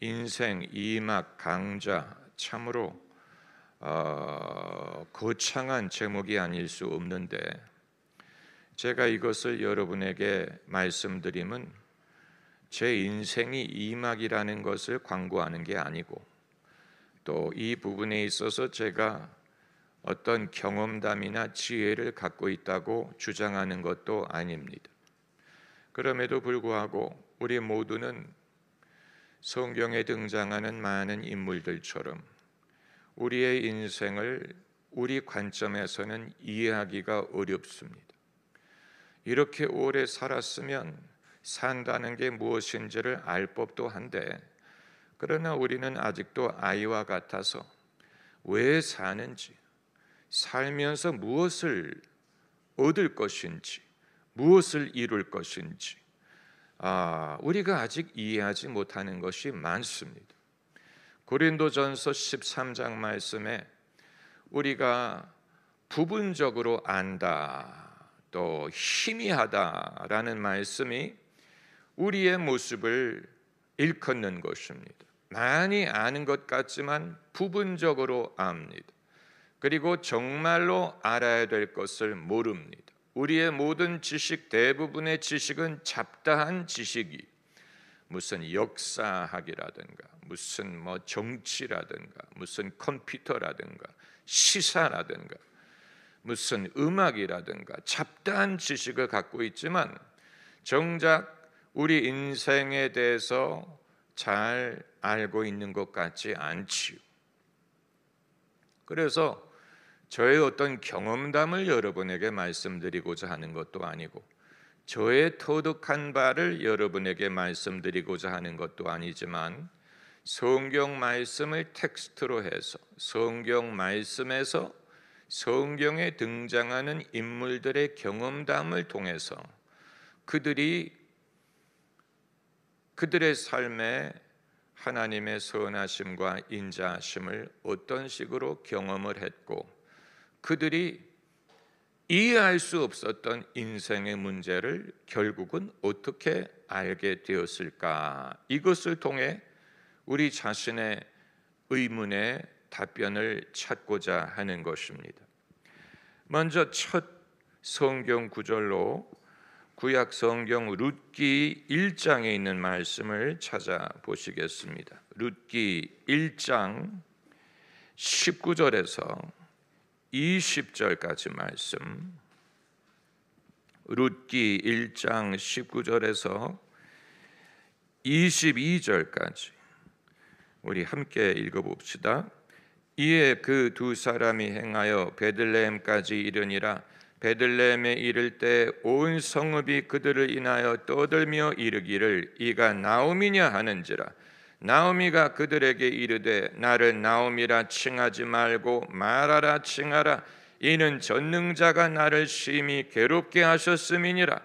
인생 이막 강좌, 참으로 거창한 제목이 아닐 수 없는데, 제가 이것을 여러분에게 말씀드림은 제 인생이 이막이라는 것을 광고하는 게 아니고, 또 이 부분에 있어서 제가 어떤 경험담이나 지혜를 갖고 있다고 주장하는 것도 아닙니다. 그럼에도 불구하고 우리 모두는 성경에 등장하는 많은 인물들처럼 우리의 인생을 우리 관점에서는 이해하기가 어렵습니다. 이렇게 오래 살았으면 산다는 게 무엇인지를 알 법도 한데, 그러나 우리는 아직도 아이와 같아서 왜 사는지, 살면서 무엇을 얻을 것인지, 무엇을 이룰 것인지 우리가 아직 이해하지 못하는 것이 많습니다. 고린도전서 13장 말씀에 우리가 부분적으로 안다, 또 희미하다라는 말씀이 우리의 모습을 일컫는 것입니다. 많이 아는 것 같지만 부분적으로 압니다. 그리고 정말로 알아야 될 것을 모릅니다. 우리의 모든 지식, 대부분의 지식은 잡다한 지식이, 무슨 역사학이라든가 무슨 정치라든가 무슨 컴퓨터라든가 시사라든가 무슨 음악이라든가 잡다한 지식을 갖고 있지만 정작 우리 인생에 대해서 잘 알고 있는 것 같지 않지요. 그래서 저의 어떤 경험담을 여러분에게 말씀드리고자 하는 것도 아니고, 저의 터득한 바를 여러분에게 말씀드리고자 하는 것도 아니지만, 성경 말씀을 텍스트로 해서 성경 말씀에서 성경에 등장하는 인물들의 경험담을 통해서 그들의 삶에 하나님의 선하심과 인자하심을 어떤 식으로 경험을 했고, 그들이 이해할 수 없었던 인생의 문제를 결국은 어떻게 알게 되었을까, 이것을 통해 우리 자신의 의문에 답변을 찾고자 하는 것입니다. 먼저 첫 성경 구절로 구약 성경 룻기 1장에 있는 말씀을 찾아보시겠습니다. 룻기 1장 19절에서 20절까지 말씀, 룻기 1장 19절에서 22절까지 우리 함께 읽어봅시다. 이에 그 두 사람이 행하여 베들레헴까지 이르니라. 베들레헴에 이를 때 온 성읍이 그들을 인하여 떠들며 이르기를 이가 나오미냐 하는지라. 나오미가 그들에게 이르되 나를 나오미라 칭하지 말고 마라라 칭하라. 이는 전능자가 나를 심히 괴롭게 하셨음이니라.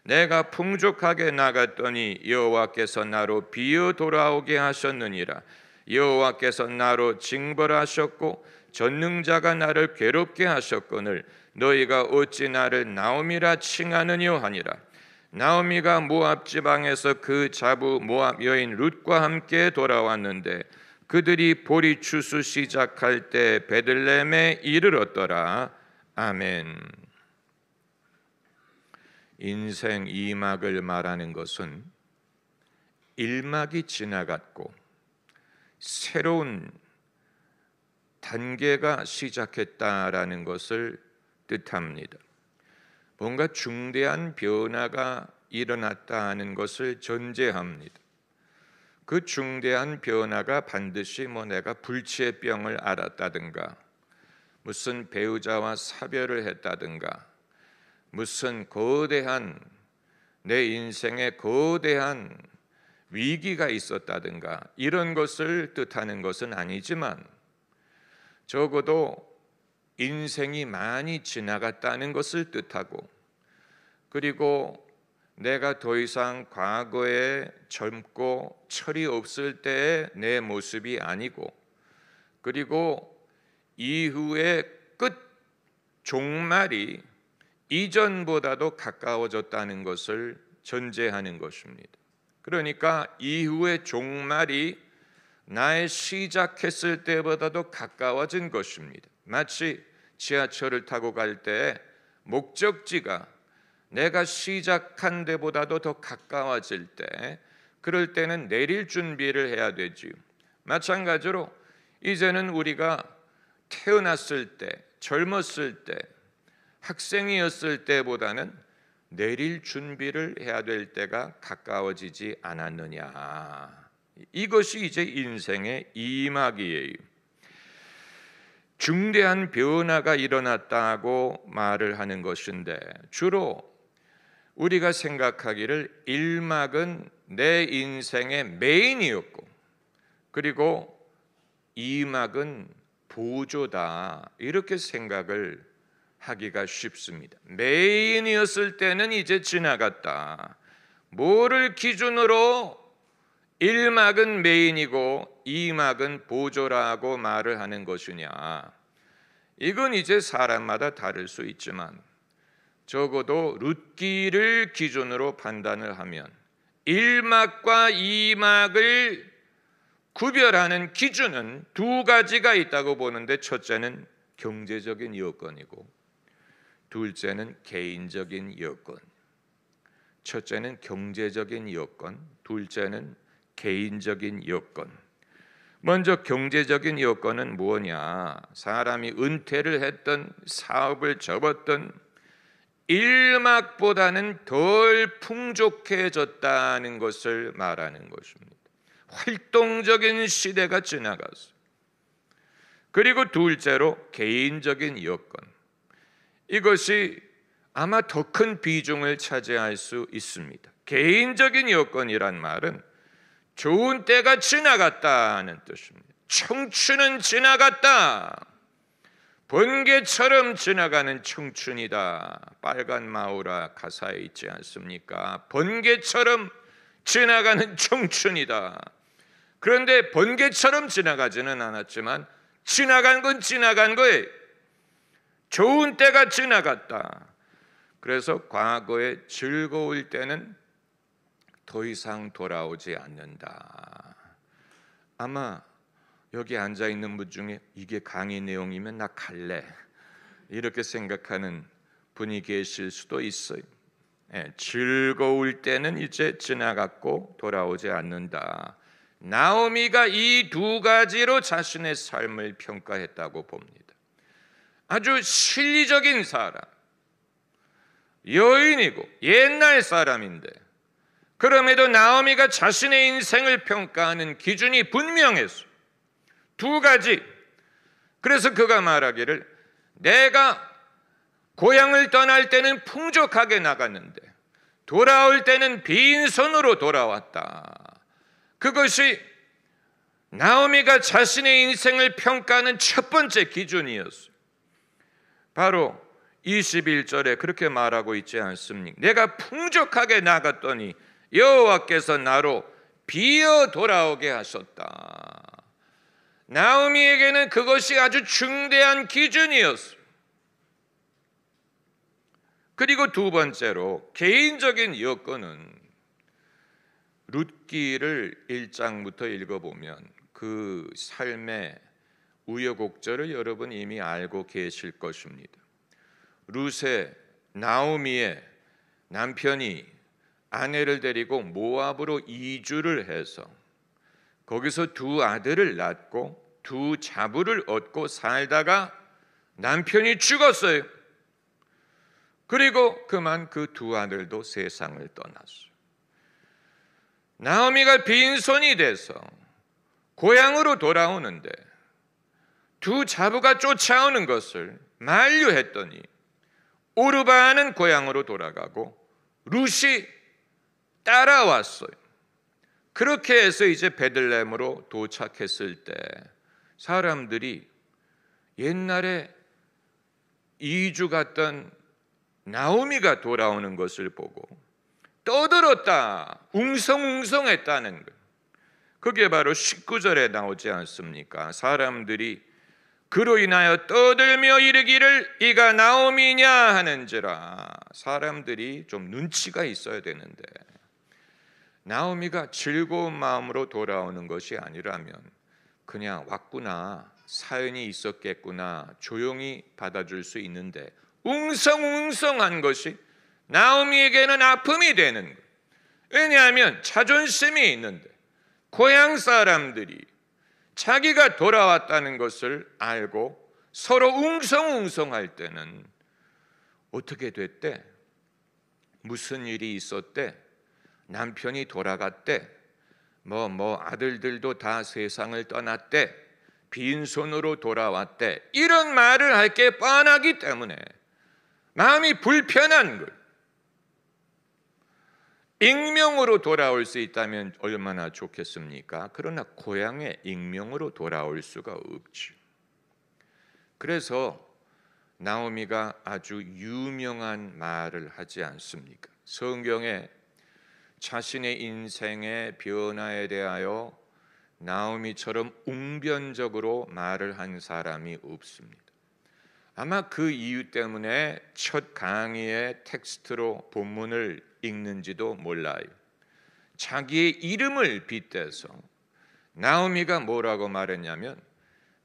내가 풍족하게 나갔더니 여호와께서 나로 비어 돌아오게 하셨느니라. 여호와께서 나로 징벌하셨고 전능자가 나를 괴롭게 하셨거늘 너희가 어찌 나를 나오미라 칭하느뇨 하니라. 나오미가 모압 지방에서 그 자부 모압 여인 룻과 함께 돌아왔는데 그들이 보리 추수 시작할 때 베들레헴에 이르렀더라. 아멘. 인생 2막을 말하는 것은 1막이 지나갔고 새로운 단계가 시작했다라는 것을 뜻합니다. 뭔가 중대한 변화가 일어났다는 것을 전제합니다. 그 중대한 변화가 반드시 내가 불치의 병을 앓았다든가 무슨 배우자와 사별을 했다든가 무슨 거대한 내 인생에 거대한 위기가 있었다든가 이런 것을 뜻하는 것은 아니지만, 적어도 인생이 많이 지나갔다는 것을 뜻하고, 그리고 내가 더 이상 과거에 젊고 철이 없을 때의 내 모습이 아니고, 그리고 이후의 끝 종말이 이전보다도 가까워졌다는 것을 전제하는 것입니다. 그러니까 이후의 종말이 나의 시작했을 때보다도 가까워진 것입니다. 마치 지하철을 타고 갈 때 목적지가 내가 시작한 데보다도 더 가까워질 때, 그럴 때는 내릴 준비를 해야 되지요. 마찬가지로 이제는 우리가 태어났을 때, 젊었을 때, 학생이었을 때보다는 내릴 준비를 해야 될 때가 가까워지지 않았느냐. 이것이 이제 인생의 이막이에요. 중대한 변화가 일어났다고 말을 하는 것인데, 주로 우리가 생각하기를 1막은 내 인생의 메인이었고, 그리고 2막은 보조다, 이렇게 생각을 하기가 쉽습니다. 메인이었을 때는 이제 지나갔다. 뭐를 기준으로 1막은 메인이고 2막은 보조라고 말을 하는 것이냐? 이건 이제 사람마다 다를 수 있지만 적어도 룻기를 기준으로 판단을 하면 1막과 2막을 구별하는 기준은 두 가지가 있다고 보는데, 첫째는 경제적인 여건이고 둘째는 개인적인 여건. 첫째는 경제적인 여건, 둘째는 개인적인 여건. 먼저 경제적인 여건은 뭐냐? 사람이 은퇴를 했던, 사업을 접었던 1막보다는 덜 풍족해졌다는 것을 말하는 것입니다. 활동적인 시대가 지나갔어요. 그리고 둘째로 개인적인 여건. 이것이 아마 더 큰 비중을 차지할 수 있습니다. 개인적인 여건이란 말은 좋은 때가 지나갔다는 뜻입니다. 청춘은 지나갔다. 번개처럼 지나가는 청춘이다. 빨간 마우라 가사에 있지 않습니까? 번개처럼 지나가는 청춘이다. 그런데 번개처럼 지나가지는 않았지만 지나간 건 지나간 거예요. 좋은 때가 지나갔다. 그래서 과거에 즐거울 때는 더 이상 돌아오지 않는다. 아마 여기 앉아 있는 분 중에 이게 강의 내용이면 나 갈래, 이렇게 생각하는 분이 계실 수도 있어요. 즐거울 때는 이제 지나갔고 돌아오지 않는다. 나오미가 이 두 가지로 자신의 삶을 평가했다고 봅니다. 아주 실리적인 사람, 여인이고 옛날 사람인데, 그럼에도 나오미가 자신의 인생을 평가하는 기준이 분명했어요. 두 가지. 그래서 그가 말하기를, 내가 고향을 떠날 때는 풍족하게 나갔는데 돌아올 때는 빈손으로 돌아왔다. 그것이 나오미가 자신의 인생을 평가하는 첫 번째 기준이었어요. 바로 21절에 그렇게 말하고 있지 않습니까? 내가 풍족하게 나갔더니 여호와께서 나로 비어 돌아오게 하셨다. 나오미에게는 그것이 아주 중대한 기준이었어요. 그리고 두 번째로 개인적인 여건은 룻기를 1장부터 읽어보면 그 삶의 우여곡절을 여러분 이미 알고 계실 것입니다. 룻의, 나오미의 남편이 아내를 데리고 모압으로 이주를 해서 거기서 두 아들을 낳고 두 자부를 얻고 살다가 남편이 죽었어요. 그리고 그만 그 두 아들도 세상을 떠났어요. 나오미가 빈손이 돼서 고향으로 돌아오는데 두 자부가 쫓아오는 것을 만류했더니 오르바는 고향으로 돌아가고 룻이 따라왔어요. 그렇게 해서 이제 베들레헴으로 도착했을 때 사람들이 옛날에 이주 갔던 나오미가 돌아오는 것을 보고 떠들었다, 웅성웅성했다는 것. 그게 바로 19절에 나오지 않습니까? 사람들이 그로 인하여 떠들며 이르기를 이가 나오미냐 하는지라. 사람들이 좀 눈치가 있어야 되는데 나오미가 즐거운 마음으로 돌아오는 것이 아니라면 그냥 왔구나, 사연이 있었겠구나 조용히 받아줄 수 있는데 웅성웅성한 것이 나오미에게는 아픔이 되는 거예요. 왜냐하면 자존심이 있는데 고향 사람들이 자기가 돌아왔다는 것을 알고 서로 웅성웅성할 때는 어떻게 됐대? 무슨 일이 있었대? 남편이 돌아갔대? 아들들도 다 세상을 떠났대? 빈손으로 돌아왔대? 이런 말을 할 게 뻔하기 때문에 마음이 불편한 거예요. 익명으로 돌아올 수 있다면 얼마나 좋겠습니까? 그러나 고향에 익명으로 돌아올 수가 없죠. 그래서 나오미가 아주 유명한 말을 하지 않습니까? 성경에 자신의 인생의 변화에 대하여 나오미처럼 웅변적으로 말을 한 사람이 없습니다. 아마 그 이유 때문에 첫 강의의 텍스트로 본문을 읽는지도 몰라요. 자기의 이름을 빗대서 나오미가 뭐라고 말했냐면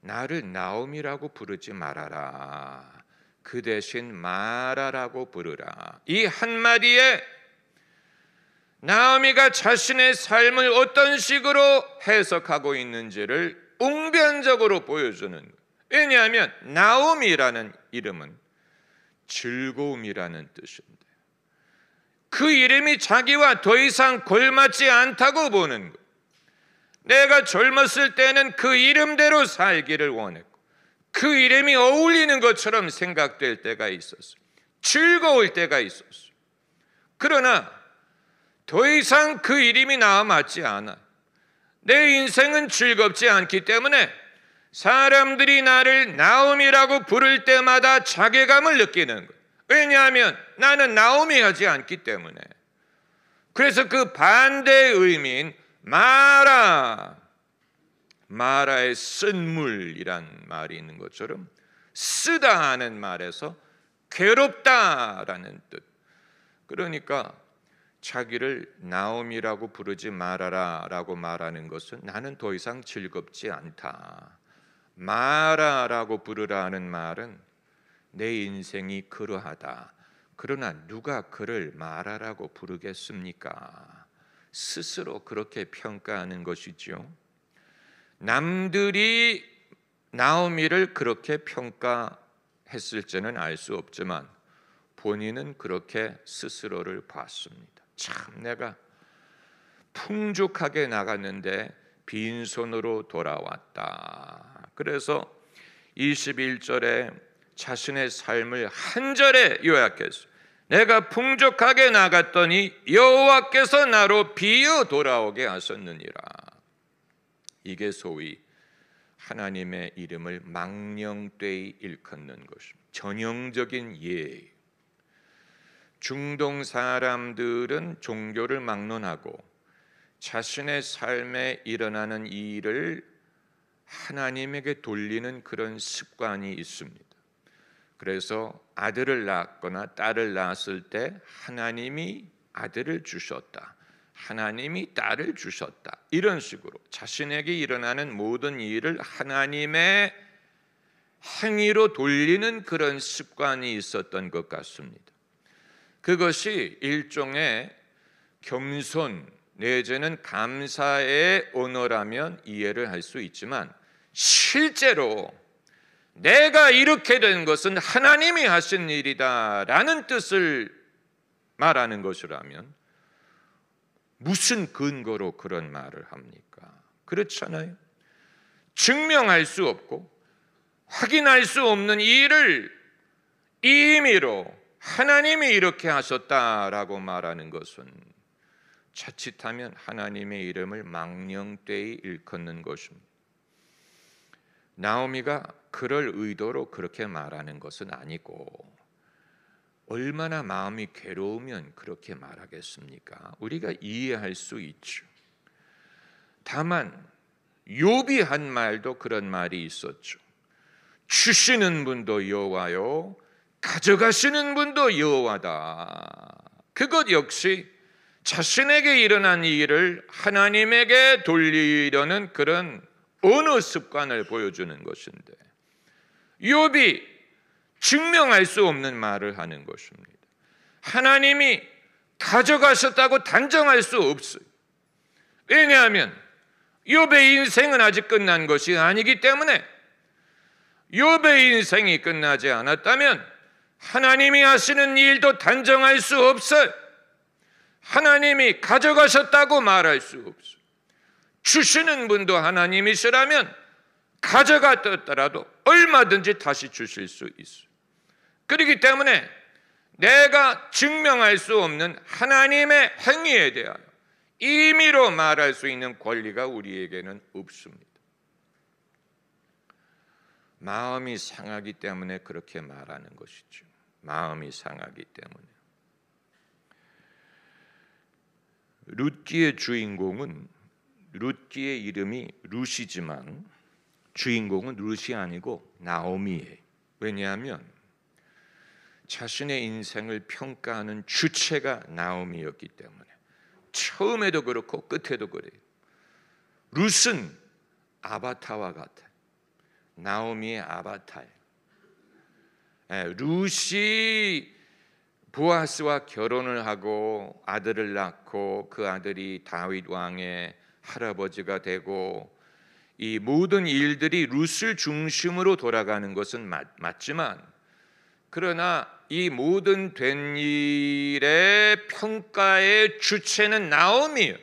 나를 나오미라고 부르지 말아라. 그 대신 마라라고 부르라. 이 한마디에 나오미가 자신의 삶을 어떤 식으로 해석하고 있는지를 웅변적으로 보여주는 거예요. 왜냐하면 나오미라는 이름은 즐거움이라는 뜻인데 그 이름이 자기와 더 이상 걸맞지 않다고 보는 거예요. 내가 젊었을 때는 그 이름대로 살기를 원했고 그 이름이 어울리는 것처럼 생각될 때가 있었어요. 즐거울 때가 있었어요. 그러나 더 이상 그 이름이 나와 맞지 않아. 내 인생은 즐겁지 않기 때문에 사람들이 나를 나오미라고 부를 때마다 자괴감을 느끼는 거예요. 왜냐하면 나는 나오미 하지 않기 때문에. 그래서 그 반대의 의미인 마라, 마라의 쓴물이란 말이 있는 것처럼 쓰다 하는 말에서 괴롭다라는 뜻. 그러니까 자기를 나오미라고 부르지 말아라라고 말하는 것은 나는 더 이상 즐겁지 않다. 마라라고 부르라는 말은 내 인생이 그러하다. 그러나 누가 그를 마라라고 부르겠습니까? 스스로 그렇게 평가하는 것이죠. 남들이 나오미를 그렇게 평가했을지는 알 수 없지만 본인은 그렇게 스스로를 봤습니다. 참 내가 풍족하게 나갔는데 빈손으로 돌아왔다. 그래서 21절에 자신의 삶을 한 절에 요약했어요. 내가 풍족하게 나갔더니 여호와께서 나로 비어 돌아오게 하셨느니라. 이게 소위 하나님의 이름을 망령되이 일컫는 것입니다. 전형적인 예예요. 중동 사람들은 종교를 막론하고 자신의 삶에 일어나는 일을 하나님에게 돌리는 그런 습관이 있습니다. 그래서 아들을 낳거나 딸을 낳았을 때 하나님이 아들을 주셨다. 하나님이 딸을 주셨다. 이런 식으로 자신에게 일어나는 모든 일을 하나님의 행위로 돌리는 그런 습관이 있었던 것 같습니다. 그것이 일종의 겸손 내지는 감사의 언어라면 이해를 할 수 있지만 실제로 내가 이렇게 된 것은 하나님이 하신 일이다라는 뜻을 말하는 것이라면 무슨 근거로 그런 말을 합니까? 그렇잖아요. 증명할 수 없고 확인할 수 없는 일을 임의로 하나님이 이렇게 하셨다라고 말하는 것은 자칫하면 하나님의 이름을 망령되이 일컫는 것입니다. 나오미가 그럴 의도로 그렇게 말하는 것은 아니고 얼마나 마음이 괴로우면 그렇게 말하겠습니까? 우리가 이해할 수 있죠. 다만 욥이 한 말도 그런 말이 있었죠. 주시는 분도 여호와요, 가져가시는 분도 여호와다. 그것 역시 자신에게 일어난 일을 하나님에게 돌리려는 그런 어느 습관을 보여주는 것인데 욥이 증명할 수 없는 말을 하는 것입니다. 하나님이 가져가셨다고 단정할 수 없어요. 왜냐하면 욥의 인생은 아직 끝난 것이 아니기 때문에 욥의 인생이 끝나지 않았다면 하나님이 하시는 일도 단정할 수 없어요. 하나님이 가져가셨다고 말할 수 없어요. 주시는 분도 하나님이시라면 가져갔더라도 얼마든지 다시 주실 수 있어요. 그렇기 때문에 내가 증명할 수 없는 하나님의 행위에 대하여 임의로 말할 수 있는 권리가 우리에게는 없습니다. 마음이 상하기 때문에 그렇게 말하는 것이죠. 마음이 상하기 때문에. 룻기의 주인공은, 룻기의 이름이 룻이지만 주인공은 룻이 아니고 나오미예요. 왜냐하면 자신의 인생을 평가하는 주체가 나오미였기 때문에. 처음에도 그렇고 끝에도 그래요. 룻은 아바타와 같아요. 나오미의 아바타예요. 룻이 보아스와 결혼을 하고 아들을 낳고 그 아들이 다윗 왕의 할아버지가 되고 이 모든 일들이 룻을 중심으로 돌아가는 것은 맞지만, 그러나 이 모든 된 일의 평가의 주체는 나오미예요.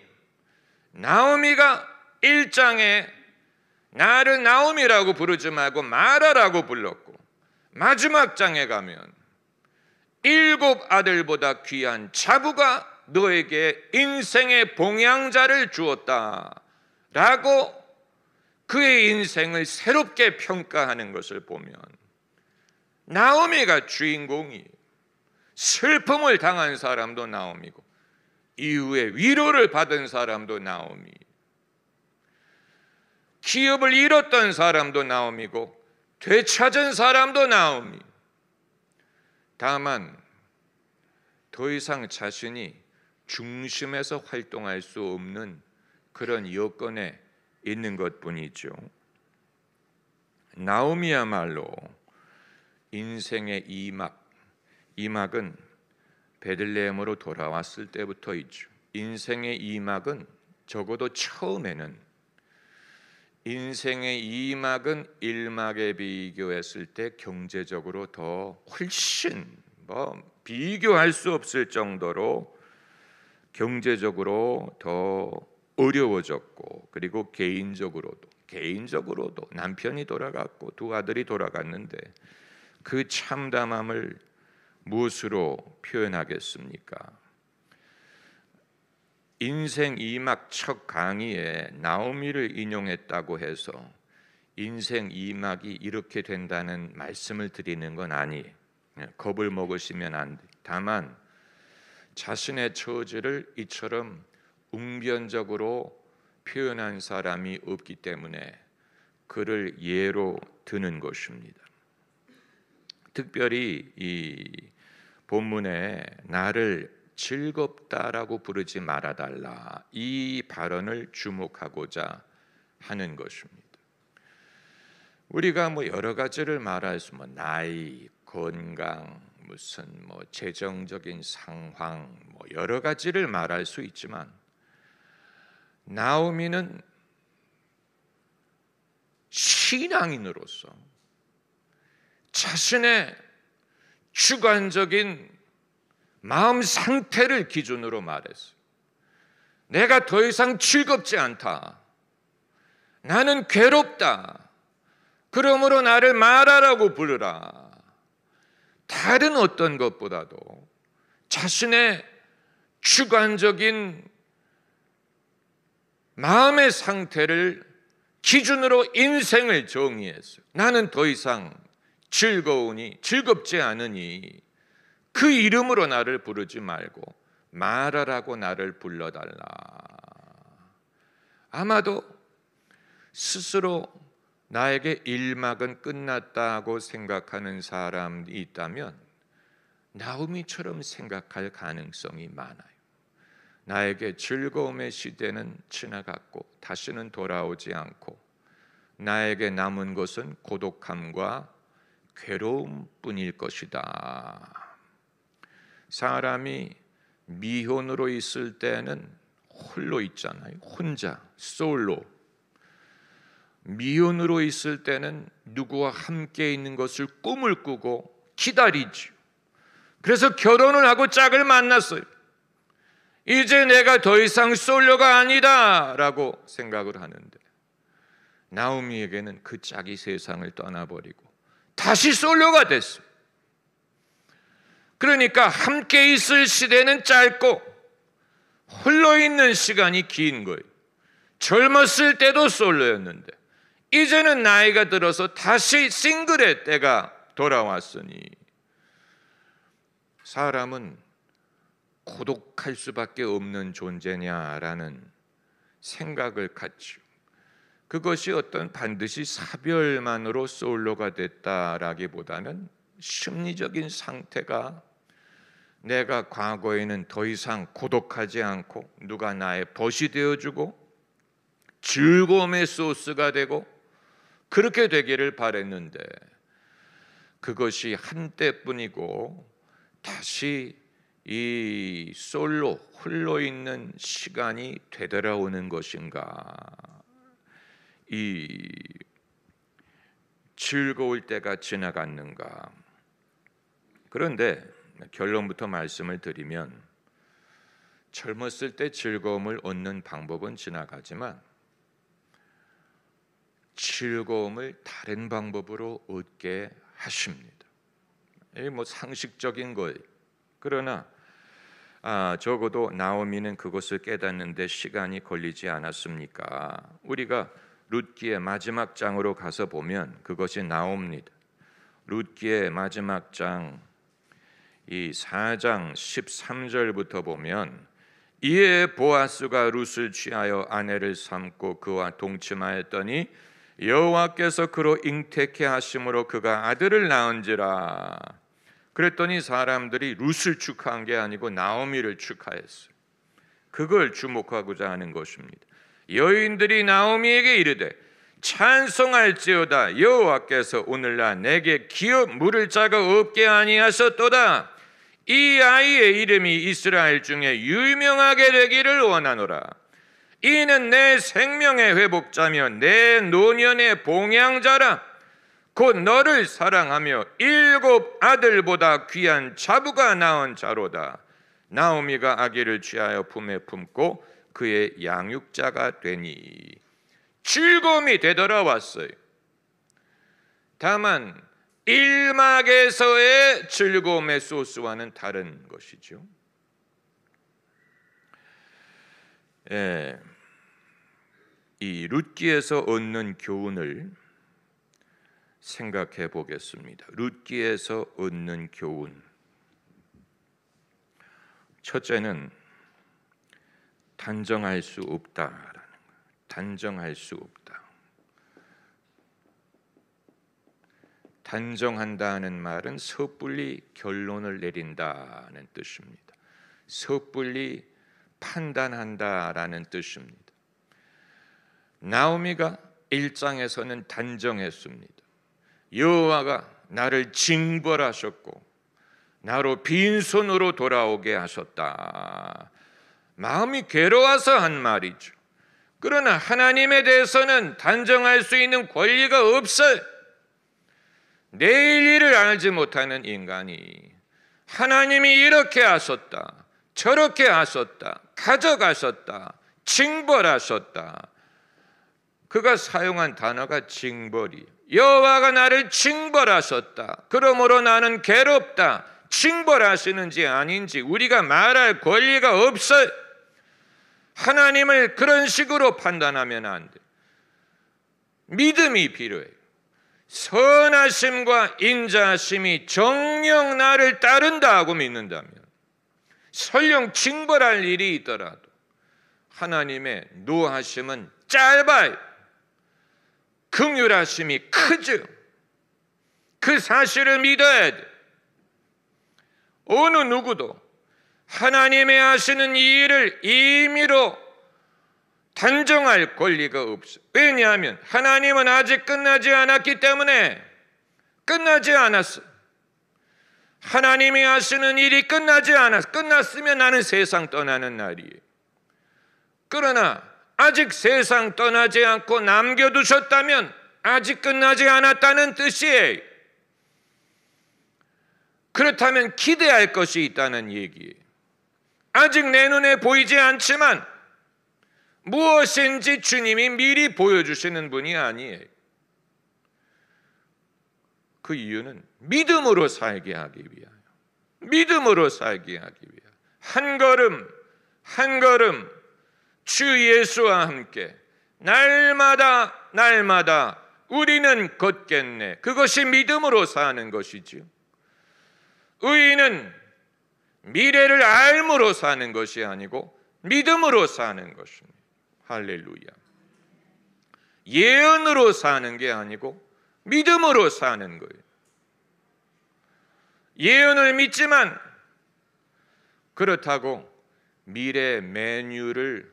나오미가 1장에 나를 나오미라고 부르지 말고 마라라고 불렀고, 마지막 장에 가면 7 아들보다 귀한 자부가 너에게 인생의 봉양자를 주었다 라고 그의 인생을 새롭게 평가하는 것을 보면 나오미가 주인공이에요. 슬픔을 당한 사람도 나오미고 이후에 위로를 받은 사람도 나오미, 기업을 잃었던 사람도 나오미고 되찾은 사람도 나오미. 다만 더 이상 자신이 중심에서 활동할 수 없는 그런 여건에 있는 것뿐이죠. 나오미야말로 인생의 이막은 베들레헴으로 돌아왔을 때부터 있죠. 인생의 이막은 적어도 처음에는, 인생의 2막은 1막에 비교했을 때 경제적으로 더 훨씬 비교할 수 없을 정도로 경제적으로 더 어려워졌고, 그리고 개인적으로도 남편이 돌아갔고 2 아들이 돌아갔는데 그 참담함을 무엇으로 표현하겠습니까? 인생 2막 첫 강의에 나오미를 인용했다고 해서 인생 2막이 이렇게 된다는 말씀을 드리는 건 아니에요. 겁을 먹으시면 안 돼. 다만 자신의 처지를 이처럼 웅변적으로 표현한 사람이 없기 때문에 그를 예로 드는 것입니다. 특별히 이 본문에 나를 즐겁다라고 부르지 말아달라, 이 발언을 주목하고자 하는 것입니다. 우리가 여러 가지를 말할 수, 나이, 건강, 무슨 재정적인 상황, 여러 가지를 말할 수 있지만 나오미는 신앙인으로서 자신의 주관적인 마음 상태를 기준으로 말했어요. 내가 더 이상 즐겁지 않다. 나는 괴롭다. 그러므로 나를 마라라고 부르라. 다른 어떤 것보다도 자신의 주관적인 마음의 상태를 기준으로 인생을 정의했어요. 나는 더 이상 즐겁지 않으니 그 이름으로 나를 부르지 말고 마라라고 나를 불러달라. 아마도 스스로 나에게 1막은 끝났다고 생각하는 사람이 있다면 나오미처럼 생각할 가능성이 많아요. 나에게 즐거움의 시대는 지나갔고 다시는 돌아오지 않고 나에게 남은 것은 고독함과 괴로움뿐일 것이다. 사람이 미혼으로 있을 때는 홀로 있잖아요. 혼자, 솔로. 미혼으로 있을 때는 누구와 함께 있는 것을 꿈을 꾸고 기다리죠. 그래서 결혼을 하고 짝을 만났어요. 이제 내가 더 이상 솔로가 아니다 라고 생각을 하는데, 나오미에게는 그 짝이 세상을 떠나버리고 다시 솔로가 됐어요. 그러니까 함께 있을 시대는 짧고 홀로 있는 시간이 긴 거예요. 젊었을 때도 솔로였는데 이제는 나이가 들어서 다시 싱글의 때가 돌아왔으니 사람은 고독할 수밖에 없는 존재냐라는 생각을 갖죠. 그것이 어떤 반드시 사별만으로 솔로가 됐다라기보다는 심리적인 상태가 내가 과거에는 더 이상 고독하지 않고 누가 나의 벗이 되어주고 즐거움의 소스가 되고 그렇게 되기를 바랬는데 그것이 한때뿐이고 다시 이 솔로 홀로 있는 시간이 되돌아오는 것인가, 이 즐거울 때가 지나갔는가. 그런데 결론부터 말씀을 드리면 젊었을 때 즐거움을 얻는 방법은 지나가지만 즐거움을 다른 방법으로 얻게 하십니다. 이게 뭐 상식적인 거예요. 그러나 적어도 나오미는 그것을 깨닫는데 시간이 걸리지 않았습니까? 우리가 룻기의 마지막 장으로 가서 보면 그것이 나옵니다. 룻기의 마지막 장 이 4장 13절부터 보면, 이에 보아스가 룻을 취하여 아내를 삼고 그와 동침하였더니 여호와께서 그로 잉태케 하심으로 그가 아들을 낳은지라. 그랬더니 사람들이 룻을 축하한 게 아니고 나오미를 축하했어요. 그걸 주목하고자 하는 것입니다. 여인들이 나오미에게 이르되 찬송할지어다, 여호와께서 오늘날 내게 기업 물을 자가 없게 아니하셨도다. 이 아이의 이름이 이스라엘 중에 유명하게 되기를 원하노라. 이는 내 생명의 회복자며 내 노년의 봉양자라. 곧 너를 사랑하며 7 아들보다 귀한 자부가 낳은 자로다. 나오미가 아기를 취하여 품에 품고 그의 양육자가 되니. 즐거움이 되돌아왔어요. 다만 일막에서의 즐거움의 소스와는 다른 것이죠. 이 룻기에서 얻는 교훈을 생각해 보겠습니다. 룻기에서 얻는 교훈. 첫째는 단정할 수 없다라는 거예요. 단정할 수 없다. 단정한다는 말은 섣불리 결론을 내린다는 뜻입니다. 섣불리 판단한다라는 뜻입니다. 나오미가 1장에서는 단정했습니다. 여호와가 나를 징벌하셨고 나로 빈손으로 돌아오게 하셨다. 마음이 괴로워서 한 말이죠. 그러나 하나님에 대해서는 단정할 수 있는 권리가 없어요. 내일 일을 알지 못하는 인간이 하나님이 이렇게 하셨다, 저렇게 하셨다, 가져가셨다, 징벌하셨다. 그가 사용한 단어가 징벌이. 여호와가 나를 징벌하셨다. 그러므로 나는 괴롭다. 징벌하시는지 아닌지 우리가 말할 권리가 없어요. 하나님을 그런 식으로 판단하면 안 돼. 믿음이 필요해요. 선하심과 인자하심이 정녕 나를 따른다고 믿는다면 설령 징벌할 일이 있더라도 하나님의 노하심은 짧아요. 긍휼하심이 크죠. 그 사실을 믿어야 돼. 어느 누구도 하나님의 하시는 이 일을 임의로 단정할 권리가 없어요. 왜냐하면 하나님은 아직 끝나지 않았기 때문에. 끝나지 않았어요. 하나님이 하시는 일이 끝나지 않았어요. 끝났으면 나는 세상 떠나는 날이에요. 그러나 아직 세상 떠나지 않고 남겨두셨다면 아직 끝나지 않았다는 뜻이에요. 그렇다면 기대할 것이 있다는 얘기예요. 아직 내 눈에 보이지 않지만 무엇인지 주님이 미리 보여주시는 분이 아니에요. 그 이유는 믿음으로 살게 하기 위하여, 믿음으로 살게 하기 위하여 한 걸음 한 걸음 주 예수와 함께 날마다 날마다 우리는 걷겠네. 그것이 믿음으로 사는 것이지요. 의인은 미래를 알므로 사는 것이 아니고 믿음으로 사는 것입니다. 할렐루야. 예언으로 사는 게 아니고 믿음으로 사는 거예요. 예언을 믿지만 그렇다고 미래 메뉴를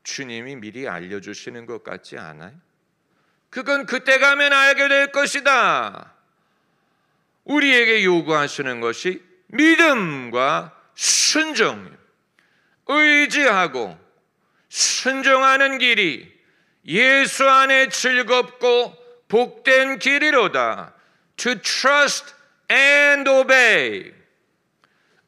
주님이 미리 알려주시는 것 같지 않아요? 그건 그때 가면 알게 될 것이다. 우리에게 요구하시는 것이 믿음과 순종이에요. 의지하고 순종하는 길이 예수 안에 즐겁고 복된 길이로다. To trust and obey.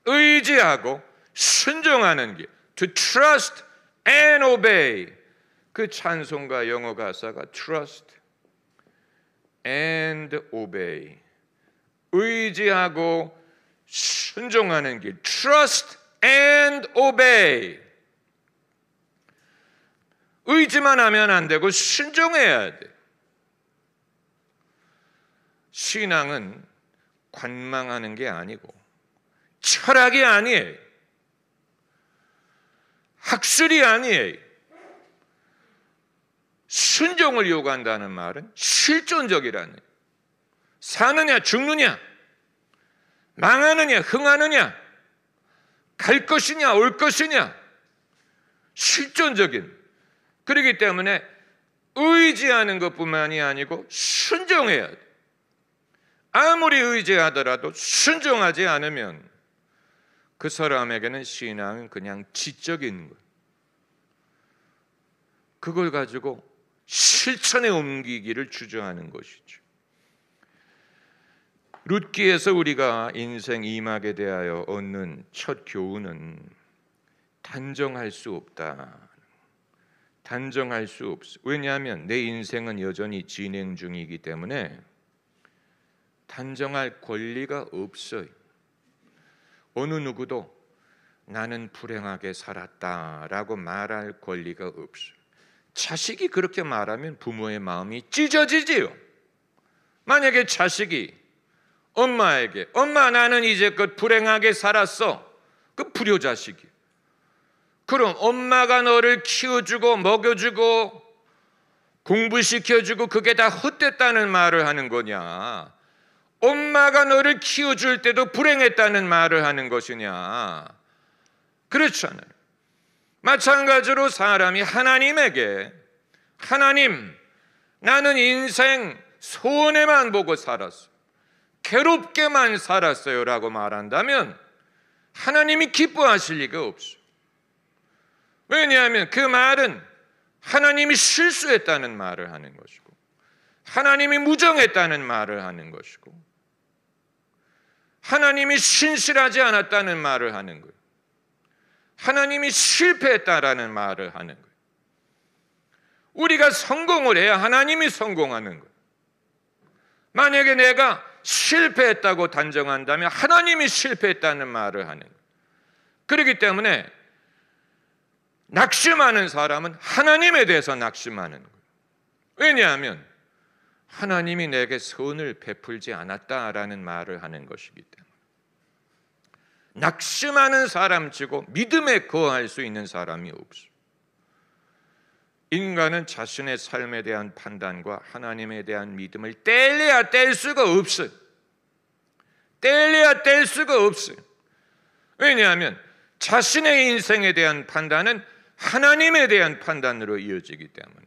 의지하고 순종하는 길. To trust and obey. 그 찬송가 영어 가사가 trust and obey. 의지하고 순종하는 길. Trust and obey. 의지만 하면 안 되고 순종해야 돼. 신앙은 관망하는 게 아니고 철학이 아니에요. 학술이 아니에요. 순종을 요구한다는 말은 실존적이라는 거예요. 사느냐 죽느냐, 망하느냐 흥하느냐, 갈 것이냐 올 것이냐, 실존적인. 그렇기 때문에 의지하는 것뿐만이 아니고 순종해야 돼. 아무리 의지하더라도 순종하지 않으면 그 사람에게는 신앙은 그냥 지적인 거예요. 그걸 가지고 실천에 옮기기를 주저하는 것이죠. 룻기에서 우리가 인생 이막에 대하여 얻는 첫 교훈은 단정할 수 없다. 단정할 수 없어. 왜냐하면 내 인생은 여전히 진행 중이기 때문에 단정할 권리가 없어요. 어느 누구도 나는 불행하게 살았다라고 말할 권리가 없어요. 자식이 그렇게 말하면 부모의 마음이 찢어지지요. 만약에 자식이 엄마에게 엄마 나는 이제껏 불행하게 살았어. 그 불효자식이. 그럼 엄마가 너를 키워주고 먹여주고 공부시켜주고 그게 다 헛됐다는 말을 하는 거냐? 엄마가 너를 키워줄 때도 불행했다는 말을 하는 것이냐? 그렇잖아요. 마찬가지로 사람이 하나님에게 하나님 나는 인생 손해만 보고 살았어. 괴롭게만 살았어요 라고 말한다면 하나님이 기뻐하실 리가 없어요. 왜냐하면 그 말은 하나님이 실수했다는 말을 하는 것이고 하나님이 무정했다는 말을 하는 것이고 하나님이 신실하지 않았다는 말을 하는 거예요. 하나님이 실패했다라는 말을 하는 거예요. 우리가 성공을 해야 하나님이 성공하는 거예요. 만약에 내가 실패했다고 단정한다면 하나님이 실패했다는 말을 하는 거예요. 그렇기 때문에 낙심하는 사람은 하나님에 대해서 낙심하는 거예요. 왜냐하면 하나님이 내게 선을 베풀지 않았다라는 말을 하는 것이기 때문에. 낙심하는 사람치고 믿음에 거할 수 있는 사람이 없어요. 인간은 자신의 삶에 대한 판단과 하나님에 대한 믿음을 떼려야 뗄 수가 없어요. 떼려야 뗄 수가 없어요. 왜냐하면 자신의 인생에 대한 판단은 하나님에 대한 판단으로 이어지기 때문에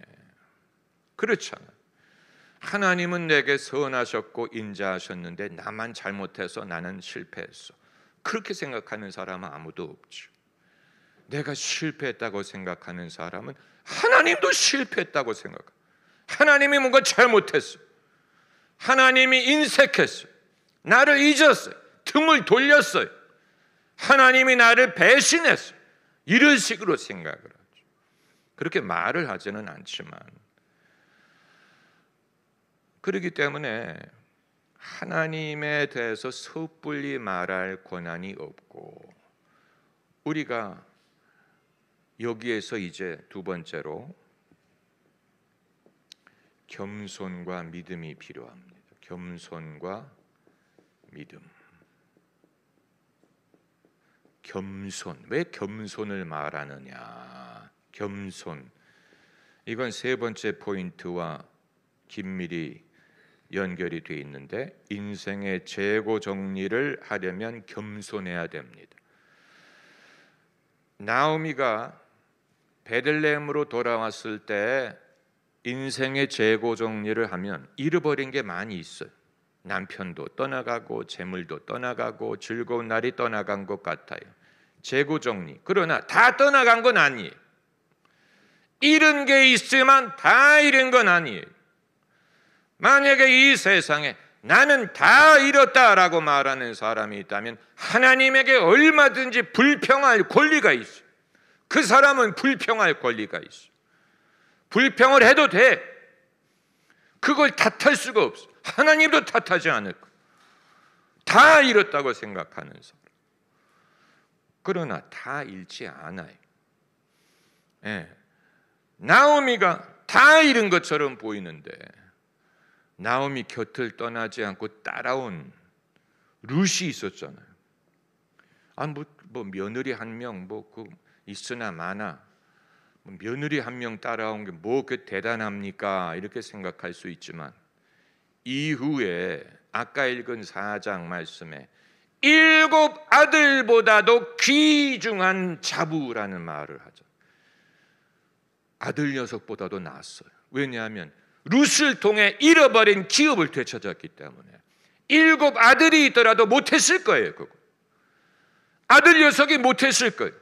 그렇잖아요. 하나님은 내게 선하셨고 인자하셨는데 나만 잘못해서 나는 실패했어. 그렇게 생각하는 사람은 아무도 없죠. 내가 실패했다고 생각하는 사람은 하나님도 실패했다고 생각해요. 하나님이 뭔가 잘못했어. 하나님이 인색했어. 나를 잊었어요. 등을 돌렸어요. 하나님이 나를 배신했어. 이런 식으로 생각을 하죠. 그렇게 말을 하지는 않지만, 그렇기 때문에 하나님에 대해서 섣불리 말할 권한이 없고, 우리가 여기에서 이제 두 번째로 겸손과 믿음이 필요합니다. 겸손과 믿음. 겸손. 왜 겸손을 말하느냐? 겸손. 이건 세 번째 포인트와 긴밀히 연결이 되어 있는데, 인생의 재고 정리를 하려면 겸손해야 됩니다. 나오미가 베들레헴으로 돌아왔을 때 인생의 재고 정리를 하면 잃어버린 게 많이 있어요. 남편도 떠나가고 재물도 떠나가고 즐거운 날이 떠나간 것 같아요. 재고 정리. 그러나 다 떠나간 건 아니에요. 잃은 게 있지만 다 잃은 건 아니에요. 만약에 이 세상에 나는 다 잃었다라고 말하는 사람이 있다면 하나님에게 얼마든지 불평할 권리가 있어요. 그 사람은 불평할 권리가 있어요. 불평을 해도 돼. 그걸 탓할 수가 없어. 하나님도 탓하지 않을 거야. 다 잃었다고 생각하는 사람. 그러나 다 잃지 않아요. 나오미가 다 잃은 것처럼 보이는데, 나오미 곁을 떠나지 않고 따라온 룻이 있었잖아요. 뭐 며느리 한 명 있으나 마나 며느리 한 명 따라온 게 뭐 그 대단합니까? 이렇게 생각할 수 있지만, 이후에 아까 읽은 4장 말씀에 7 아들보다도 귀중한 자부라는 말을 하죠. 아들 녀석보다도 낫어요. 왜냐하면 룻을 통해 잃어버린 기업을 되찾았기 때문에. 7 아들이 있더라도 못했을 거예요. 그거. 아들 녀석이 못했을 거예요.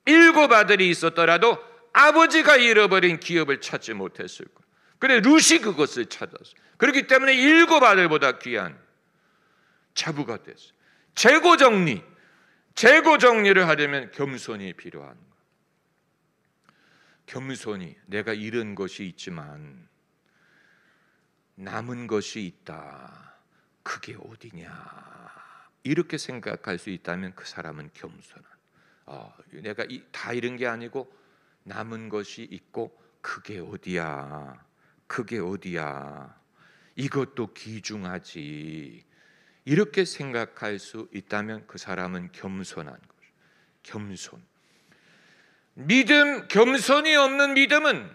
7 아들이 있었더라도 아버지가 잃어버린 기업을 찾지 못했을 거예요. 그래 룻이 그것을 찾았어요. 그렇기 때문에 7 아들보다 귀한 자부가 됐어요. 재고 정리를 하려면 겸손이 필요한 거예요. 겸손히 내가 잃은 것이 있지만 남은 것이 있다. 그게 어디냐? 이렇게 생각할 수 있다면 그 사람은 겸손한. 내가 다 잃은 게 아니고 남은 것이 있고 그게 어디야? 그게 어디야? 이것도 귀중하지. 이렇게 생각할 수 있다면 그 사람은 겸손한 거죠. 겸손. 믿음, 겸손이 없는 믿음은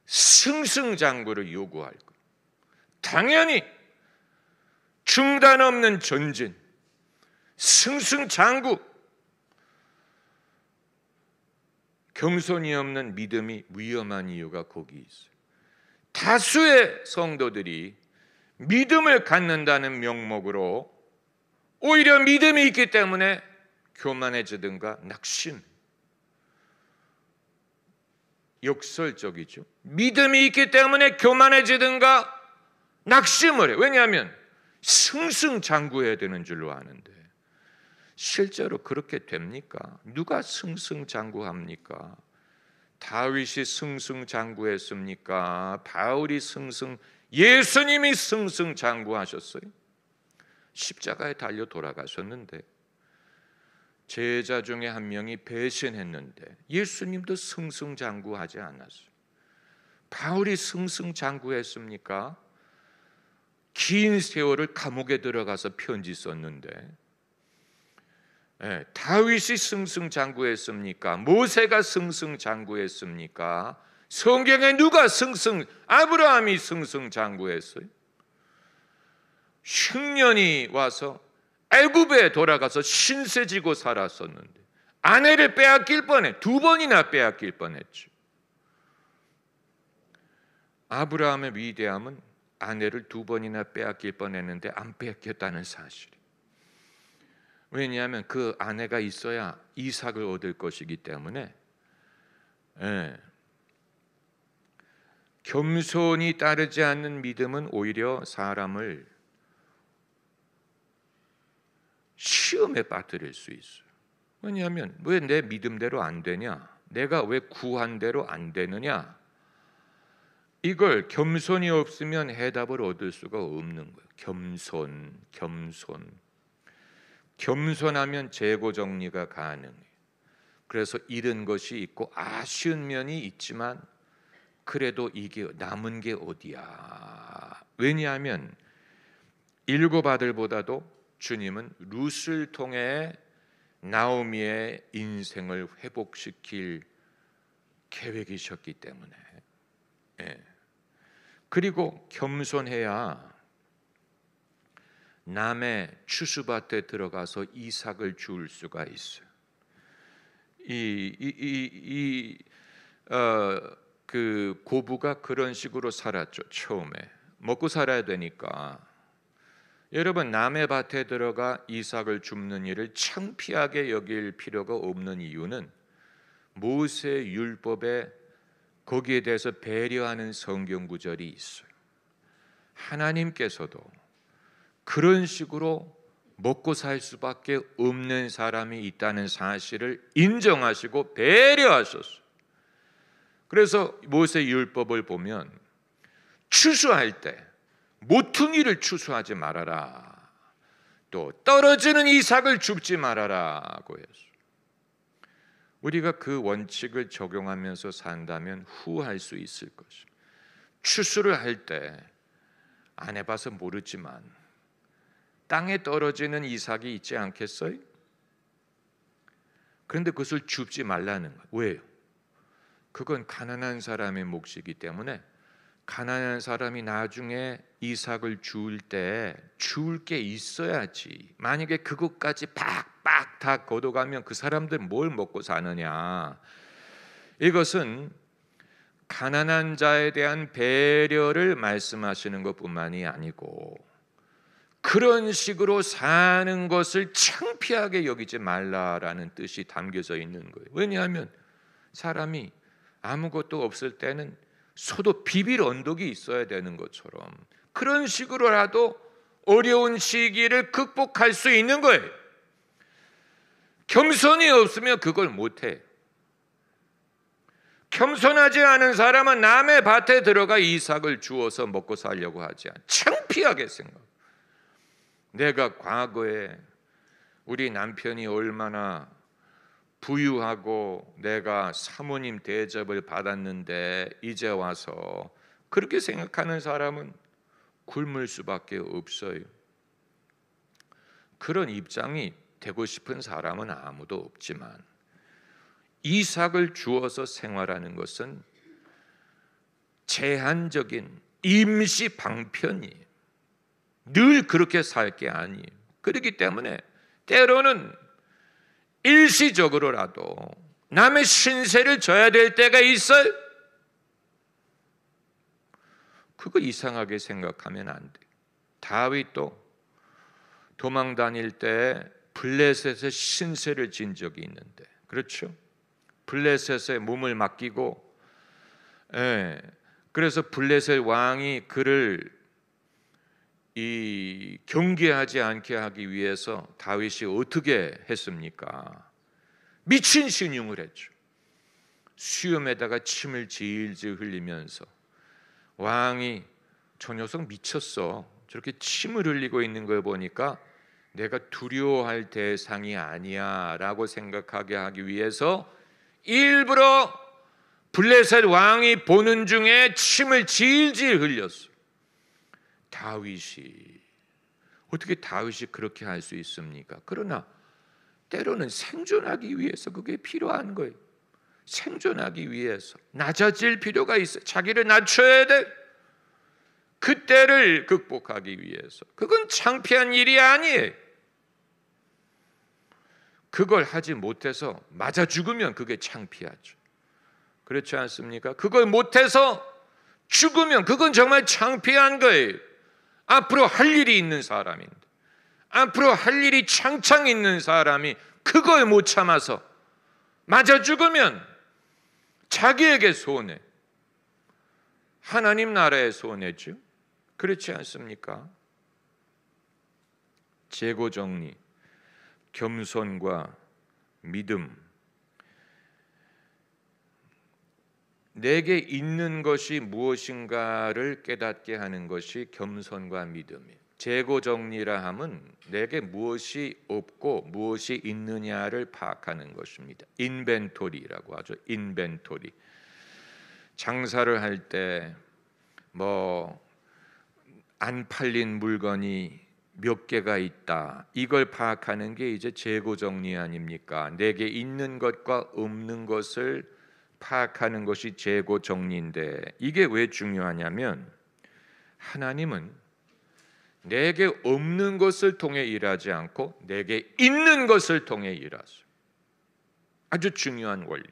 승승장구를 요구할 거예요. 당연히 중단 없는 전진, 승승장구. 겸손이 없는 믿음이 위험한 이유가 거기 있어요. 다수의 성도들이 믿음을 갖는다는 명목으로 오히려 믿음이 있기 때문에 교만해지든가 낙심. 역설적이죠. 믿음이 있기 때문에 교만해지든가 낙심을 해. 왜냐하면 승승장구해야 되는 줄로 아는데 실제로 그렇게 됩니까? 누가 승승장구합니까? 다윗이 승승장구했습니까? 바울이 예수님이 승승장구하셨어요? 십자가에 달려 돌아가셨는데 제자 중에 한 명이 배신했는데 예수님도 승승장구하지 않았어요. 바울이 승승장구했습니까? 긴 세월을 감옥에 들어가서 편지 썼는데 다윗이 승승장구했습니까? 모세가 승승장구했습니까? 성경에 누가 아브라함이 승승장구했어요? 흉년이 와서 애굽에 돌아가서 신세 지고 살았었는데 아내를 빼앗길 뻔해. 2번이나 빼앗길 뻔했죠. 아브라함의 위대함은 아내를 2번이나 빼앗길 뻔했는데 안 빼앗겼다는 사실. 왜냐하면 그 아내가 있어야 이삭을 얻을 것이기 때문에. 겸손이 따르지 않는 믿음은 오히려 사람을 시험에 빠뜨릴 수 있어요. 왜냐하면 왜 내 믿음대로 안 되냐? 내가 왜 구한 대로 안 되느냐? 이걸 겸손이 없으면 해답을 얻을 수가 없는 거예요. 겸손하면 재고 정리가 가능해요. 그래서 잃은 것이 있고 아쉬운 면이 있지만 그래도 이게 남은 게 어디야? 왜냐하면 7 아들보다도 주님은 룻을 통해 나오미의 인생을 회복시킬 계획이셨기 때문에. 그리고 겸손해야 남의 추수밭에 들어가서 이삭을 주울 수가 있어요. 그 고부가 그런 식으로 살았죠. 처음에 먹고 살아야 되니까. 여러분, 남의 밭에 들어가 이삭을 줍는 일을 창피하게 여길 필요가 없는 이유는 모세 율법에 거기에 대해서 배려하는 성경 구절이 있어요. 하나님께서도 그런 식으로 먹고 살 수밖에 없는 사람이 있다는 사실을 인정하시고 배려하셨어요. 그래서 모세 율법을 보면 추수할 때 모퉁이를 추수하지 말아라, 또 떨어지는 이삭을 줍지 말아라고 했어요. 우리가 그 원칙을 적용하면서 산다면 후할 수 있을 것입니다. 추수를 할 때 안 해봐서 모르지만 땅에 떨어지는 이삭이 있지 않겠어요? 그런데 그것을 줍지 말라는 거예요. 왜요? 그건 가난한 사람의 몫이기 때문에 가난한 사람이 나중에 이삭을 주울 때 주울 게 있어야지. 만약에 그것까지 팍팍 다 걷어가면 그 사람들 뭘 먹고 사느냐. 이것은 가난한 자에 대한 배려를 말씀하시는 것뿐만이 아니고 그런 식으로 사는 것을 창피하게 여기지 말라라는 뜻이 담겨져 있는 거예요. 왜냐하면 사람이 아무것도 없을 때는 소도 비빌 언덕이 있어야 되는 것처럼 그런 식으로라도 어려운 시기를 극복할 수 있는 거예요. 겸손이 없으면 그걸 못해. 겸손하지 않은 사람은 남의 밭에 들어가 이삭을 주워서 먹고 살려고 하지 않아. 창피하게 생각. 내가 과거에 우리 남편이 얼마나 부유하고 내가 사모님 대접을 받았는데 이제 와서 그렇게 생각하는 사람은 굶을 수밖에 없어요. 그런 입장이 되고 싶은 사람은 아무도 없지만 이삭을 주어서 생활하는 것은 제한적인 임시 방편이에요. 늘 그렇게 살 게 아니에요. 그렇기 때문에 때로는 일시적으로라도 남의 신세를 져야 될 때가 있어요. 그거 이상하게 생각하면 안 돼. 다윗도 도망 다닐 때 블레셋의 신세를 진 적이 있는데, 그렇죠? 블레셋의 몸을 맡기고, 그래서 블레셋 왕이 그를 경계하지 않게 하기 위해서 다윗이 어떻게 했습니까? 미친 신용을 했죠. 수염에다가 침을 질질 흘리면서 왕이 저 녀석 미쳤어. 저렇게 침을 흘리고 있는 걸 보니까 내가 두려워할 대상이 아니야 라고 생각하게 하기 위해서 일부러 블레셋 왕이 보는 중에 침을 질질 흘렸어. 다윗이 어떻게 다윗이 그렇게 할 수 있습니까? 그러나 때로는 생존하기 위해서 그게 필요한 거예요. 생존하기 위해서 낮아질 필요가 있어요. 자기를 낮춰야 돼. 그때를 극복하기 위해서. 그건 창피한 일이 아니에요. 그걸 하지 못해서 맞아 죽으면 그게 창피하죠. 그렇지 않습니까? 그걸 못해서 죽으면 그건 정말 창피한 거예요. 앞으로 할 일이 있는 사람인데, 앞으로 할 일이 창창 있는 사람이 그걸 못 참아서 맞아 죽으면 자기에게 손해, 하나님 나라에 손해죠. 그렇지 않습니까? 재고 정리, 겸손과 믿음. 내게 있는 것이 무엇인가를 깨닫게 하는 것이 겸손과 믿음이에요. 재고 정리라 함은 내게 무엇이 없고 무엇이 있느냐를 파악하는 것입니다. 인벤토리라고 하죠. 인벤토리. 장사를 할 때 뭐 안 팔린 물건이 몇 개가 있다, 이걸 파악하는 게 이제 재고 정리 아닙니까? 내게 있는 것과 없는 것을 파악하는 것이 재고 정리인데, 이게 왜 중요하냐면 하나님은 내게 없는 것을 통해 일하지 않고 내게 있는 것을 통해 일하세요. 아주 중요한 원리.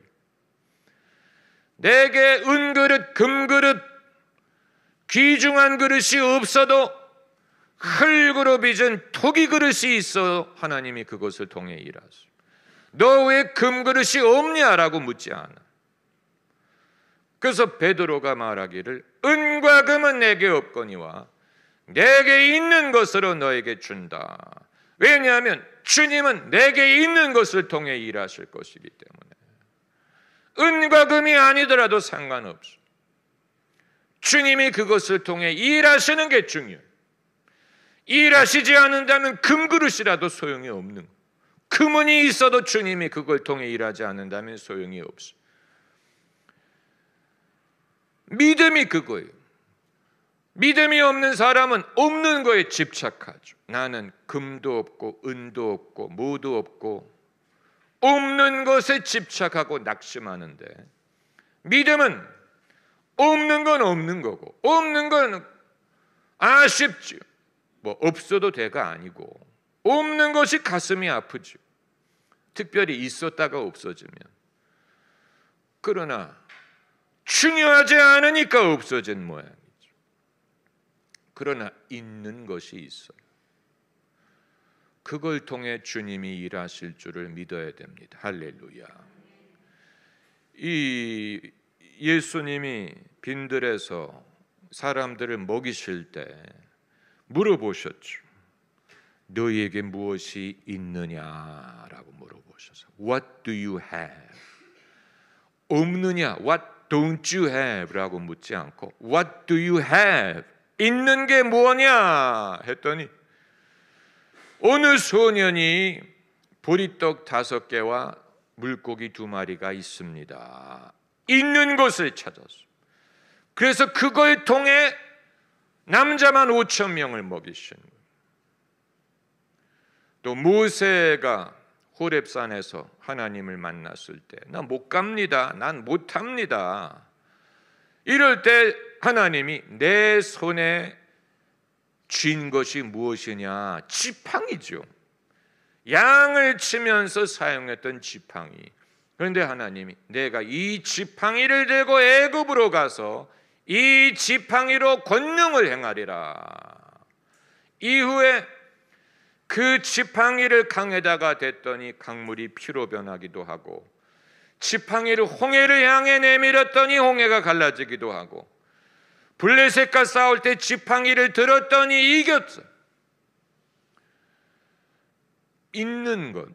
내게 은그릇, 금그릇, 귀중한 그릇이 없어도 흙으로 빚은 토기 그릇이 있어 하나님이 그것을 통해 일하세요. 너 왜 금그릇이 없냐라고 묻지 않아. 그래서 베드로가 말하기를 은과 금은 내게 없거니와 내게 있는 것으로 너에게 준다. 왜냐하면 주님은 내게 있는 것을 통해 일하실 것이기 때문에 은과 금이 아니더라도 상관없어. 주님이 그것을 통해 일하시는 게 중요해요. 일하시지 않는다면 금그릇이라도 소용이 없는 거예요. 금은이 있어도 주님이 그걸 통해 일하지 않는다면 소용이 없어. 믿음이 그거예요. 믿음이 없는 사람은 없는 거에 집착하죠. 나는 금도 없고 은도 없고 뭐도 없고 없는 것에 집착하고 낙심하는데, 믿음은 없는 건 없는 거고 없는 건 아쉽죠. 뭐 없어도 돼가 아니고 없는 것이 가슴이 아프죠. 특별히 있었다가 없어지면. 그러나 중요하지 않으니까 없어진 모양이죠. 그러나 있는 것이 있어요. 그걸 통해 주님이 일하실 줄을 믿어야 됩니다. 할렐루야. 이 예수님이 빈들에서 사람들을 먹이실 때 물어보셨죠. 너희에게 무엇이 있느냐라고 물어보셔서 What do you have? 없느냐? What don't you have? 라고 묻지 않고 What do you have? 있는 게 뭐냐? 했더니 어느 소년이 보리떡 5개와 물고기 2마리가 있습니다. 있는 것을 찾았어. 그래서 그걸 통해 남자만 5,000명을 먹이신 거예요. 또 모세가 호렙산에서 하나님을 만났을 때 나 못 갑니다. 난 못합니다. 이럴 때 하나님이 내 손에 쥔 것이 무엇이냐? 지팡이죠. 양을 치면서 사용했던 지팡이. 그런데 하나님이 내가 이 지팡이를 들고 애굽으로 가서 이 지팡이로 권능을 행하리라. 이후에 그 지팡이를 강에다가 댔더니 강물이 피로 변하기도 하고, 지팡이를 홍해를 향해 내밀었더니 홍해가 갈라지기도 하고, 블레셋과 싸울 때 지팡이를 들었더니 이겼어. 있는 것,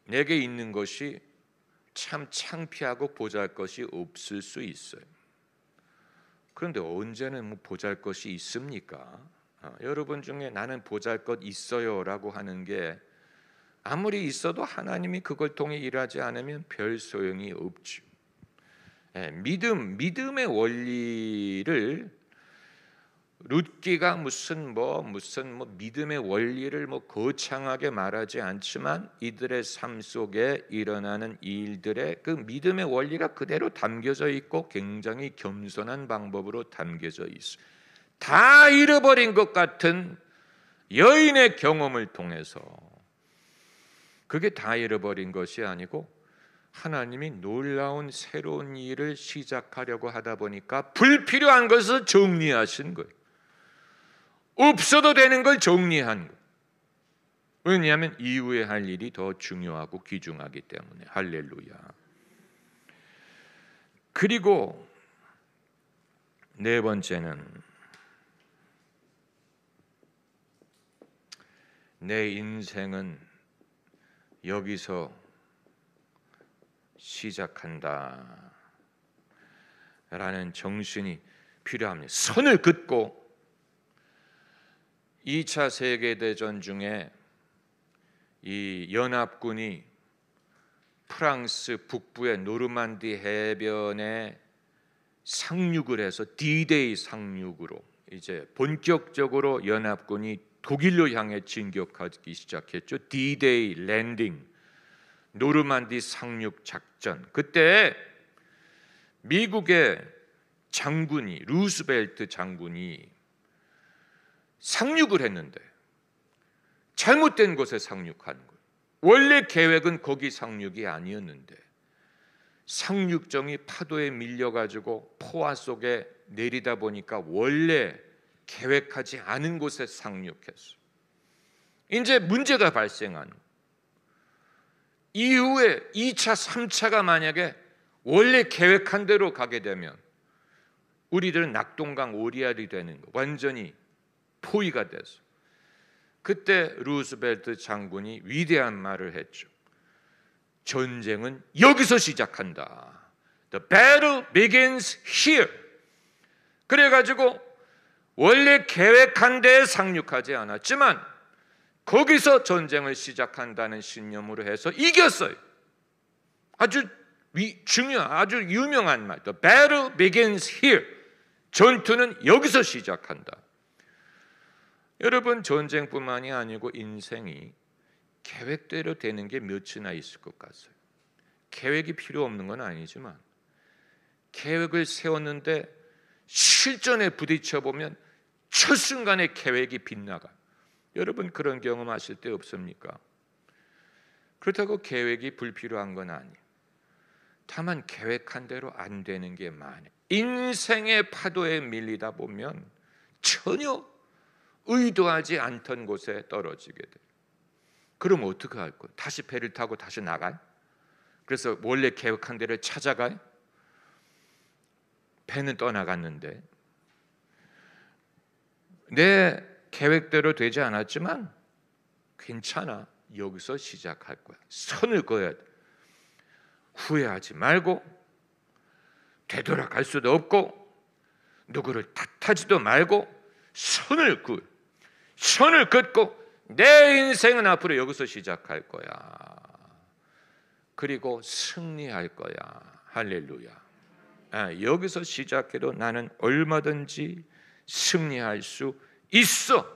내게 있는 것이 참 창피하고 보잘것이 없을 수 있어요. 그런데 언제는 뭐 보잘것이 있습니까? 여러분 중에 나는 보잘것 있어요 라고 하는 게 아무리 있어도 하나님이 그걸 통해 일하지 않으면 별 소용이 없죠. 믿음의 원리를 룻기가 무슨 믿음의 원리를 거창하게 말하지 않지만 이들의 삶 속에 일어나는 일들의 그 믿음의 원리가 그대로 담겨져 있고 굉장히 겸손한 방법으로 담겨져 있어요. 다 잃어버린 것 같은 여인의 경험을 통해서 그게 다 잃어버린 것이 아니고 하나님이 놀라운 새로운 일을 시작하려고 하다 보니까 불필요한 것을 정리하신 거예요. 없어도 되는 걸 정리한 거예요. 왜냐하면 이후에 할 일이 더 중요하고 귀중하기 때문에. 할렐루야. 그리고 네 번째는 내 인생은 여기서 시작한다 라는 정신이 필요합니다. 선을 긋고 2차 세계대전 중에 이 연합군이 프랑스 북부의 노르만디 해변에 상륙을 해서 D-Day 상륙으로 이제 본격적으로 연합군이 독일로 향해 진격하기 시작했죠. D-Day 랜딩, 노르만디 상륙 작전. 그때 미국의 장군이 루스벨트 장군이 상륙을 했는데 잘못된 곳에 상륙한 거예요. 원래 계획은 거기 상륙이 아니었는데 상륙정이 파도에 밀려가지고 포화 속에 내리다 보니까 원래 계획하지 않은 곳에 상륙했어요. 이제 문제가 발생한 이후에 2차, 3차가 만약에 원래 계획한 대로 가게 되면 우리들은 낙동강 오리알이 되는 거, 완전히 포위가 돼서. 그때 루스벨트 장군이 위대한 말을 했죠. 전쟁은 여기서 시작한다. The battle begins here. 그래가지고 원래 계획한 데에 상륙하지 않았지만 거기서 전쟁을 시작한다는 신념으로 해서 이겼어요. 아주 중요한, 아주 유명한 말. The battle begins here. 전투는 여기서 시작한다. 여러분, 전쟁뿐만이 아니고 인생이 계획대로 되는 게 몇이나 있을 것 같아요. 계획이 필요 없는 건 아니지만 계획을 세웠는데 실전에 부딪혀 보면 첫 순간에 계획이 빗나가. 여러분 그런 경험하실 때 없습니까? 그렇다고 계획이 불필요한 건 아니에요. 다만 계획한 대로 안 되는 게 많아요. 인생의 파도에 밀리다 보면 전혀 의도하지 않던 곳에 떨어지게 돼요. 그럼 어떻게 할 거예요? 다시 배를 타고 다시 나가요? 그래서 원래 계획한 데를 찾아가요? 배는 떠나갔는데 내 계획대로 되지 않았지만 괜찮아. 여기서 시작할 거야. 선을 그어야 돼. 후회하지 말고 되돌아갈 수도 없고 누구를 탓하지도 말고 선을 긋고 내 인생은 앞으로 여기서 시작할 거야. 그리고 승리할 거야. 할렐루야. 여기서 시작해도 나는 얼마든지 승리할 수 있어.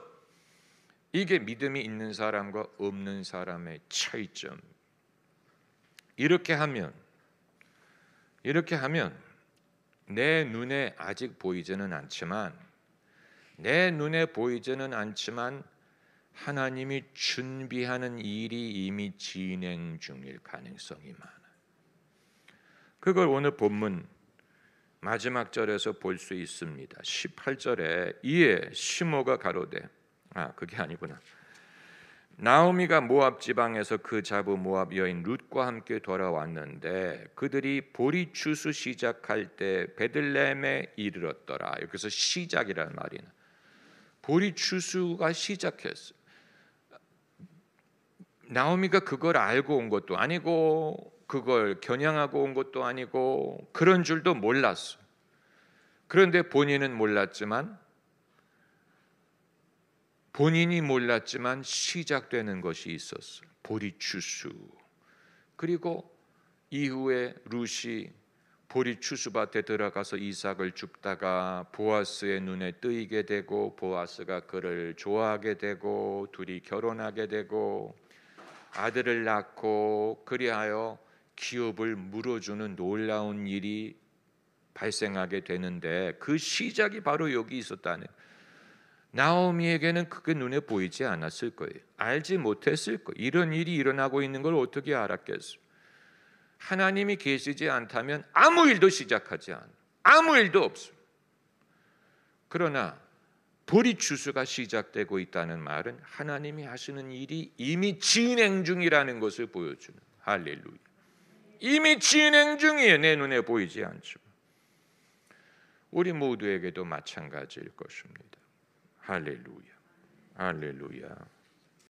이게 믿음이 있는 사람과 없는 사람의 차이점. 이렇게 하면 내 눈에 아직 보이지는 않지만 하나님이 준비하는 일이 이미 진행 중일 가능성이 많아요. 그걸 오늘 본문 마지막 절에서 볼 수 있습니다. 18절에 이에 시므가 가로되 그게 아니구나. 나오미가 모압 지방에서 그 자부 모압 여인 룻과 함께 돌아왔는데 그들이 보리 추수 시작할 때 베들레헴에 이르렀더라. 여기서 시작이라는 말이나 보리 추수가 시작했어요. 나오미가 그걸 알고 온 것도 아니고 그걸 겨냥하고 온 것도 아니고 그런 줄도 몰랐어. 그런데 본인이 몰랐지만 시작되는 것이 있었어. 보리추수. 그리고 이후에 룻이 보리추수밭에 들어가서 이삭을 줍다가 보아스의 눈에 뜨이게 되고 보아스가 그를 좋아하게 되고 둘이 결혼하게 되고 아들을 낳고 그리하여 기업을 물어주는 놀라운 일이 발생하게 되는데 그 시작이 바로 여기 있었다는. 나오미에게는 그게 눈에 보이지 않았을 거예요. 알지 못했을 거예요. 이런 일이 일어나고 있는 걸 어떻게 알았겠어요? 하나님이 계시지 않다면 아무 일도 시작하지 않아요. 아무 일도 없어요. 그러나 보리추수가 시작되고 있다는 말은 하나님이 하시는 일이 이미 진행 중이라는 것을 보여주는, 할렐루야. 이미 진행 중이에요. 내 눈에 보이지 않죠. 우리 모두에게도 마찬가지일 것입니다. 할렐루야. 할렐루야.